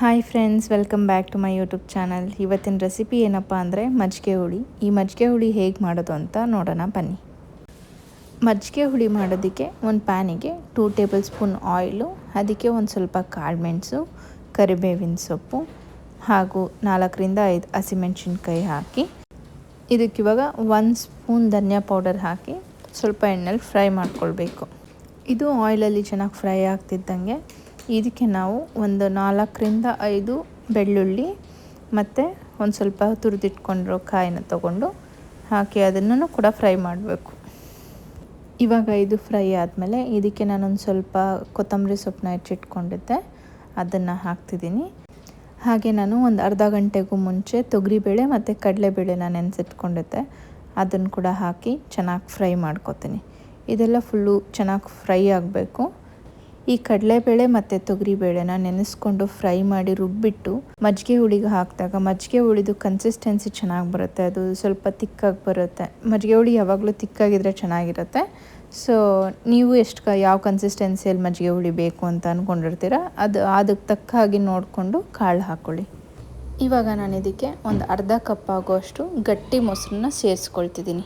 Hi friends, welcome back to my YouTube channel. ಇವತ್ತಿನ recipe ಏನಪ್ಪ ಅಂದರೆ ಮಜ್ಜಿಗೆ ಹುಳಿ. ಈ ಮಜ್ಜಿಗೆ ಹುಳಿ ಹೇಗೆ ಮಾಡೋದು ಅಂತ ನೋಡೋಣ ಬನ್ನಿ. ಮಜ್ಜಿಗೆ ಹುಳಿ ಮಾಡೋದಕ್ಕೆ ಒಂದು ಪ್ಯಾನಿಗೆ 2 ಟೇಬಲ್ ಸ್ಪೂನ್ ಆಯಿಲು, ಅದಕ್ಕೆ ಒಂದು ಸ್ವಲ್ಪ ಕಾಳುಮೆಣಸು, ಕರಿಬೇವಿನ ಸೊಪ್ಪು ಹಾಗೂ 4ರಿಂದ 5 ಹಸಿಮೆಣಸಿನ್ಕಾಯಿ ಹಾಕಿ ಇದಕ್ಕಿವಾಗ 1 ಸ್ಪೂನ್ ಧನಿಯಾ ಪೌಡರ್ ಹಾಕಿ ಸ್ವಲ್ಪ ಎಣ್ಣೆಲಿ ಫ್ರೈ ಮಾಡ್ಕೊಳ್ಬೇಕು. ಇದು ಆಯಿಲಲ್ಲಿ ಚೆನ್ನಾಗಿ ಫ್ರೈ ಆಗ್ತಿದ್ದಂಗೆ ಇದಕ್ಕೆ ನಾವು ಒಂದು 4ರಿಂದ 5 ಬೆಳ್ಳುಳ್ಳಿ ಮತ್ತು ಒಂದು ಸ್ವಲ್ಪ ತುರಿದಿಟ್ಕೊಂಡಿರೋ ಕಾಯಿನ ತೊಗೊಂಡು ಹಾಕಿ ಅದನ್ನು ಕೂಡ ಫ್ರೈ ಮಾಡಬೇಕು. ಇವಾಗ ಇದು ಫ್ರೈ ಆದಮೇಲೆ ಇದಕ್ಕೆ ನಾನೊಂದು ಸ್ವಲ್ಪ ಕೊತ್ತಂಬರಿ ಸೊಪ್ಪನ್ನ ಹೆಚ್ಚಿಟ್ಕೊಂಡಿದ್ದೆ, ಅದನ್ನು ಹಾಕ್ತಿದ್ದೀನಿ. ಹಾಗೆ ನಾನು ಒಂದು ಅರ್ಧ ಗಂಟೆಗೂ ಮುಂಚೆ ತೊಗರಿಬೇಳೆ ಮತ್ತು ಕಡಲೆಬೇಳೆನ ನೆನೆಸಿಟ್ಕೊಂಡಿದ್ದೆ, ಅದನ್ನು ಕೂಡ ಹಾಕಿ ಚೆನ್ನಾಗಿ ಫ್ರೈ ಮಾಡ್ಕೊತೀನಿ. ಇದೆಲ್ಲ ಫುಲ್ಲು ಚೆನ್ನಾಗಿ ಫ್ರೈ ಆಗಬೇಕು. ಈ ಕಡಲೆಬೇಳೆ ಮತ್ತು ತೊಗರಿಬೇಳೆನ ನೆನೆಸ್ಕೊಂಡು ಫ್ರೈ ಮಾಡಿ ರುಬ್ಬಿಟ್ಟು ಮಜ್ಜಿಗೆ ಹುಳಿಗೆ ಹಾಕಿದಾಗ ಮಜ್ಜಿಗೆ ಹುಳಿದು ಕನ್ಸಿಸ್ಟೆನ್ಸಿ ಚೆನ್ನಾಗಿ ಬರುತ್ತೆ. ಅದು ಸ್ವಲ್ಪ ತಿಕ್ಕಾಗಿ ಬರುತ್ತೆ. ಮಜ್ಜಿಗೆ ಹುಳಿ ಯಾವಾಗಲೂ ತಿಕ್ಕಾಗಿದ್ದರೆ ಚೆನ್ನಾಗಿರುತ್ತೆ. ಸೊ ನೀವು ಯಾವ ಕನ್ಸಿಸ್ಟೆನ್ಸಿಯಲ್ಲಿ ಮಜ್ಜಿಗೆ ಹುಳಿ ಬೇಕು ಅಂತ ಅಂದ್ಕೊಂಡಿರ್ತೀರ ಅದಕ್ಕೆ ತಕ್ಕ ಹಾಗೆ ನೋಡಿಕೊಂಡು ಕಾಳು ಹಾಕ್ಕೊಳ್ಳಿ. ಇವಾಗ ನಾನು ಇದಕ್ಕೆ ಒಂದು ಅರ್ಧ ಕಪ್ ಆಗುವಷ್ಟು ಗಟ್ಟಿ ಮೊಸರನ್ನ ಸೇರಿಸ್ಕೊಳ್ತಿದ್ದೀನಿ.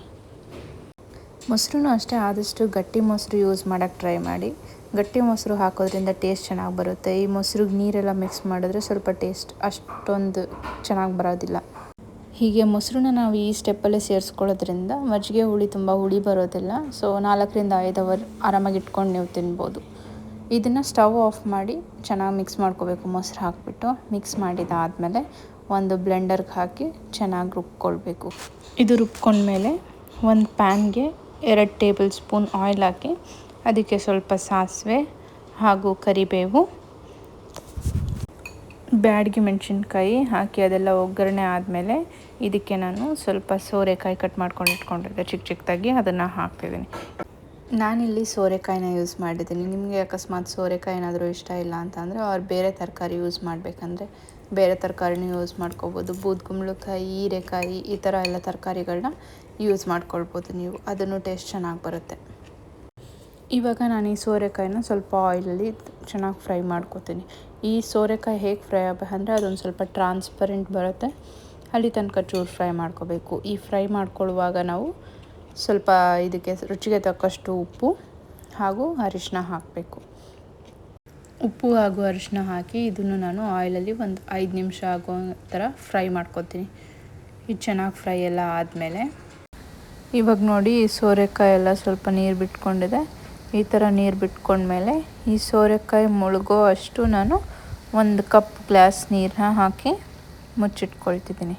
ಮೊಸರು ಅಷ್ಟೇ ಆದಷ್ಟು ಗಟ್ಟಿ ಮೊಸರು ಯೂಸ್ ಮಾಡೋಕ್ಕೆ ಟ್ರೈ ಮಾಡಿ. ಗಟ್ಟಿ ಮೊಸರು ಹಾಕೋದ್ರಿಂದ ಟೇಸ್ಟ್ ಚೆನ್ನಾಗಿ ಬರುತ್ತೆ. ಈ ಮೊಸರಿಗೆ ನೀರೆಲ್ಲ ಮಿಕ್ಸ್ ಮಾಡಿದ್ರೆ ಸ್ವಲ್ಪ ಟೇಸ್ಟ್ ಅಷ್ಟೊಂದು ಚೆನ್ನಾಗಿ ಬರೋದಿಲ್ಲ. ಹೀಗೆ ಮೊಸರನ್ನ ನಾವು ಈ ಸ್ಟೆಪ್ಪಲ್ಲೇ ಸೇರಿಸ್ಕೊಳ್ಳೋದ್ರಿಂದ ಮಜ್ಜಿಗೆ ಹುಳಿ ತುಂಬ ಹುಳಿ ಬರೋದಿಲ್ಲ. ಸೊ 4ರಿಂದ 5 ಅವರ್ ಆರಾಮಾಗಿ ಇಟ್ಕೊಂಡು ನೀವು ತಿನ್ಬೋದು. ಇದನ್ನು ಸ್ಟವ್ ಆಫ್ ಮಾಡಿ ಚೆನ್ನಾಗಿ ಮಿಕ್ಸ್ ಮಾಡ್ಕೋಬೇಕು. ಮೊಸರು ಹಾಕಿಬಿಟ್ಟು ಮಿಕ್ಸ್ ಮಾಡಿದಾದಮೇಲೆ ಒಂದು ಬ್ಲೆಂಡರ್ಗೆ ಹಾಕಿ ಚೆನ್ನಾಗಿ ರುಬ್ಕೊಳ್ಬೇಕು. ಇದು ರುಬ್ಕೊಂಡ್ಮೇಲೆ ಒಂದು ಪ್ಯಾನ್ಗೆ 2 ಟೇಬಲ್ ಸ್ಪೂನ್ ಆಯಿಲ್ ಹಾಕಿ ಅದಕ್ಕೆ ಸ್ವಲ್ಪ ಸಾಸಿವೆ ಹಾಗೂ ಕರಿಬೇವು, ಬ್ಯಾಡಗಿ ಮೆಣಸಿನ್ಕಾಯಿ ಹಾಕಿ ಅದೆಲ್ಲ ಒಗ್ಗರಣೆ ಆದಮೇಲೆ ಇದಕ್ಕೆ ನಾನು ಸ್ವಲ್ಪ ಸೋರೆಕಾಯಿ ಕಟ್ ಮಾಡ್ಕೊಂಡು ಇಟ್ಕೊಂಡಿದ್ದೆ ಚಿಕ್ಕದಾಗಿ, ಅದನ್ನು ಹಾಕ್ತಿದ್ದೀನಿ. ನಾನಿಲ್ಲಿ ಸೋರೆಕಾಯಿನ ಯೂಸ್ ಮಾಡಿದ್ದೀನಿ. ನಿಮಗೆ ಅಕಸ್ಮಾತ್ ಸೋರೆಕಾಯಿ ಏನಾದರೂ ಇಷ್ಟ ಇಲ್ಲ ಅಂತಂದರೆ ಅವ್ರು ಬೇರೆ ತರಕಾರಿ ಯೂಸ್ ಮಾಡಬೇಕಂದ್ರೆ ಬೇರೆ ತರಕಾರಿನೂ ಯೂಸ್ ಮಾಡ್ಕೋಬೋದು. ಬೂದ್ಗುಂಬಳಕಾಯಿ, ಹೀರೆಕಾಯಿ ಈ ಥರ ಎಲ್ಲ ತರಕಾರಿಗಳನ್ನ ಯೂಸ್ ಮಾಡ್ಕೊಳ್ಬೋದು ನೀವು. ಅದನ್ನು ಟೇಸ್ಟ್ ಚೆನ್ನಾಗಿ ಬರುತ್ತೆ. ಇವಾಗ ನಾನು ಈ ಸೋರೆಕಾಯಿನ ಸ್ವಲ್ಪ ಆಯಿಲಲ್ಲಿ ಚೆನ್ನಾಗಿ ಫ್ರೈ ಮಾಡ್ಕೋತೀನಿ. ಈ ಸೋರೆಕಾಯಿ ಹೇಗೆ ಫ್ರೈ ಆಗಬೇಕಂದ್ರೆ ಅದೊಂದು ಸ್ವಲ್ಪ ಟ್ರಾನ್ಸ್ಪರೆಂಟ್ ಬರುತ್ತೆ, ಅಲ್ಲಿ ತನಕ ಚೂರು ಫ್ರೈ ಮಾಡ್ಕೋಬೇಕು. ಈ ಫ್ರೈ ಮಾಡ್ಕೊಳ್ಳುವಾಗ ನಾವು ಸ್ವಲ್ಪ ಇದಕ್ಕೆ ರುಚಿಗೆ ತಕ್ಕಷ್ಟು ಉಪ್ಪು ಹಾಗೂ ಅರಿಶಿನ ಹಾಕಬೇಕು. ಉಪ್ಪು ಹಾಗೂ ಅರಿಶಿನ ಹಾಕಿ ಇದನ್ನು ನಾನು ಆಯಿಲಲ್ಲಿ ಒಂದು 5 ನಿಮಿಷ ಆಗೋ ಥರ ಫ್ರೈ ಮಾಡ್ಕೊತೀನಿ. ಇದು ಚೆನ್ನಾಗಿ ಫ್ರೈ ಎಲ್ಲ ಆದಮೇಲೆ ಇವಾಗ ನೋಡಿ ಈ ಸೋರೆಕಾಯಿ ಎಲ್ಲ ಸ್ವಲ್ಪ ನೀರು ಬಿಟ್ಕೊಂಡಿದೆ. ಈ ಥರ ನೀರು ಬಿಟ್ಕೊಂಡ್ಮೇಲೆ ಈ ಸೋರೆಕಾಯಿ ಮುಳುಗೋ ಅಷ್ಟು ನಾನು 1 ಕಪ್ ಗ್ಲಾಸ್ ನೀರನ್ನ ಹಾಕಿ ಮುಚ್ಚಿಟ್ಕೊಳ್ತಿದ್ದೀನಿ.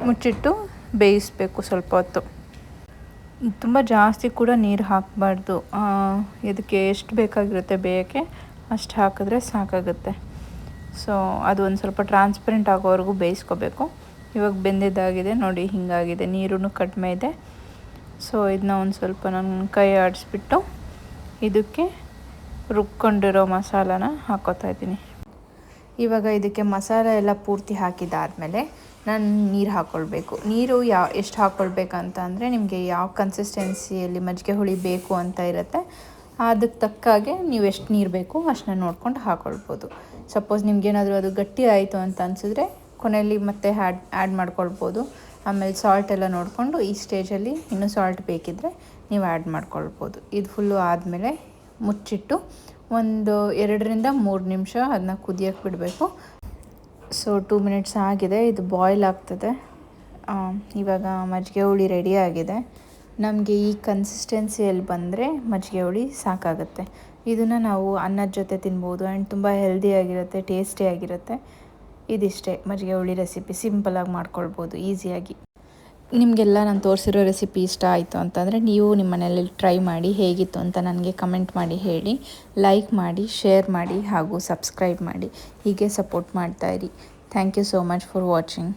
ಮುಚ್ಚಿಟ್ಟು ಬೇಯಿಸಬೇಕು ಸ್ವಲ್ಪ ಹೊತ್ತು. ತುಂಬ ಜಾಸ್ತಿ ಕೂಡ ನೀರು ಹಾಕಬಾರ್ದು. ಇದಕ್ಕೆ ಎಷ್ಟು ಬೇಕಾಗಿರುತ್ತೆ ಬೇಯೋಕ್ಕೆ ಅಷ್ಟು ಹಾಕಿದ್ರೆ ಸಾಕಾಗುತ್ತೆ. ಸೊ ಅದು ಒಂದು ಸ್ವಲ್ಪ ಟ್ರಾನ್ಸ್ಪರೆಂಟ್ ಆಗೋವರೆಗೂ ಬೇಯಿಸ್ಕೋಬೇಕು. ಇವಾಗ ಬೆಂದಿದ್ದಾಗಿದೆ ನೋಡಿ, ಹೀಗಾಗಿದೆ, ನೀರೂ ಕಡಿಮೆ ಇದೆ. ಸೊ ಇದನ್ನ ಒಂದು ಸ್ವಲ್ಪ ನಾನು ಕೈ ಆಡಿಸ್ಬಿಟ್ಟು ಇದಕ್ಕೆ ರುಬ್ಕೊಂಡಿರೋ ಮಸಾಲಾನ ಹಾಕ್ಕೋತಾ ಇದ್ದೀನಿ. ಇವಾಗ ಇದಕ್ಕೆ ಮಸಾಲೆ ಎಲ್ಲ ಪೂರ್ತಿ ಹಾಕಿದ್ದಾದಮೇಲೆ ನಾನು ನೀರು ಹಾಕ್ಕೊಳ್ಬೇಕು. ನೀರು ಎಷ್ಟು ಹಾಕ್ಕೊಳ್ಬೇಕಂತ ಅಂದರೆ ನಿಮಗೆ ಯಾವ ಕನ್ಸಿಸ್ಟೆನ್ಸಿಯಲ್ಲಿ ಮಜ್ಜಿಗೆ ಹುಳಿ ಬೇಕು ಅಂತ ಇರುತ್ತೆ, ಅದಕ್ಕೆ ತಕ್ಕಾಗೆ ನೀವು ಎಷ್ಟು ನೀರು ಬೇಕು ಅಷ್ಟನ್ನ ನೋಡ್ಕೊಂಡು ಹಾಕ್ಕೊಳ್ಬೋದು. ಸಪೋಸ್ ನಿಮ್ಗೇನಾದರೂ ಅದು ಗಟ್ಟಿ ಆಯಿತು ಅಂತ ಅನಿಸಿದ್ರೆ ಕೊನೆಯಲ್ಲಿ ಮತ್ತೆ ಆ್ಯಡ್ ಮಾಡ್ಕೊಳ್ಬೋದು. ಆಮೇಲೆ ಸಾಲ್ಟ್ ಎಲ್ಲ ನೋಡಿಕೊಂಡು ಈ ಸ್ಟೇಜಲ್ಲಿ ಇನ್ನೂ ಸಾಲ್ಟ್ ಬೇಕಿದ್ದರೆ ನೀವು ಆ್ಯಡ್ ಮಾಡ್ಕೊಳ್ಬೋದು. ಇದು ಫುಲ್ಲು ಆದಮೇಲೆ ಮುಚ್ಚಿಟ್ಟು ಒಂದು 2ರಿಂದ 3 ನಿಮಿಷ ಅದನ್ನ ಕುದಿಯೋಕ್ಕೆ ಬಿಡಬೇಕು. ಸೊ 2 ಮಿನಿಟ್ಸ್ ಆಗಿದೆ, ಇದು ಬಾಯ್ಲ್ ಆಗ್ತದೆ. ಇವಾಗ ಮಜ್ಜಿಗೆ ಹುಳಿ ರೆಡಿ ಆಗಿದೆ. ನಮಗೆ ಈ ಕನ್ಸಿಸ್ಟೆನ್ಸಿಯಲ್ಲಿ ಬಂದರೆ ಮಜ್ಜಿಗೆ ಹುಳಿ ಸಾಕಾಗುತ್ತೆ. ಇದನ್ನು ನಾವು ಅನ್ನದ ಜೊತೆ ತಿನ್ಬೋದು ಆ್ಯಂಡ್ ತುಂಬ ಹೆಲ್ದಿಯಾಗಿರುತ್ತೆ, ಟೇಸ್ಟಿಯಾಗಿರುತ್ತೆ. ಇದಿಷ್ಟೇ ಮಜ್ಜಿಗೆ ಹುಳಿ ರೆಸಿಪಿ. ಸಿಂಪಲಾಗಿ ಮಾಡ್ಕೊಳ್ಬೋದು ಈಸಿಯಾಗಿ. ನಿಮಗೆಲ್ಲ ನಾನು ತೋರಿಸಿರೋ ರೆಸಿಪಿ ಇಷ್ಟ ಆಯಿತು ಅಂತಂದರೆ ನೀವು ನಿಮ್ಮ ಮನೆಯಲ್ಲಿ ಟ್ರೈ ಮಾಡಿ ಹೇಗಿತ್ತು ಅಂತ ನನಗೆ ಕಮೆಂಟ್ ಮಾಡಿ ಹೇಳಿ. ಲೈಕ್ ಮಾಡಿ, ಶೇರ್ ಮಾಡಿ ಹಾಗೂ ಸಬ್ಸ್ಕ್ರೈಬ್ ಮಾಡಿ. ಹೀಗೆ ಸಪೋರ್ಟ್ ಮಾಡ್ತಾಯಿರಿ. Thank you so much for watching.